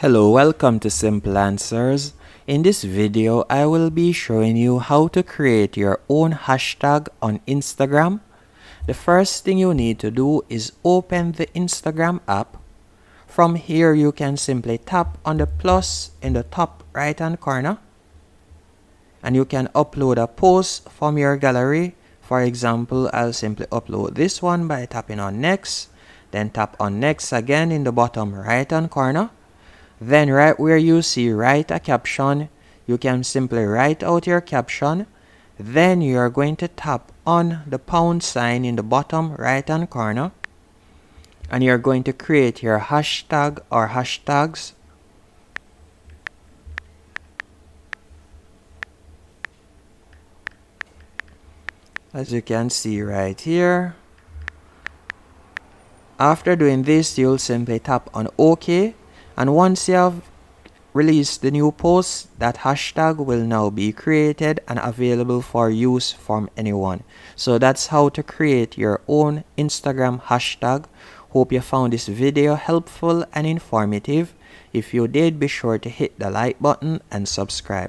Hello, welcome to Simple Answers. In this video, I will be showing you how to create your own hashtag on Instagram. The first thing you need to do is open the Instagram app. From here, you can simply tap on the plus in the top right hand corner and you can upload a post from your gallery. For example, I'll simply upload this one by tapping on next, then tap on next again in the bottom right hand corner. Then right where you see write a caption, you can simply write out your caption. Then you are going to tap on the pound sign in the bottom right hand corner and you're going to create your hashtag or hashtags. As you can see right here. After doing this, you'll simply tap on OK, and once you have released the new post, that hashtag will now be created and available for use from anyone. So that's how to create your own Instagram hashtag. Hope you found this video helpful and informative. If you did, be sure to hit the like button and subscribe.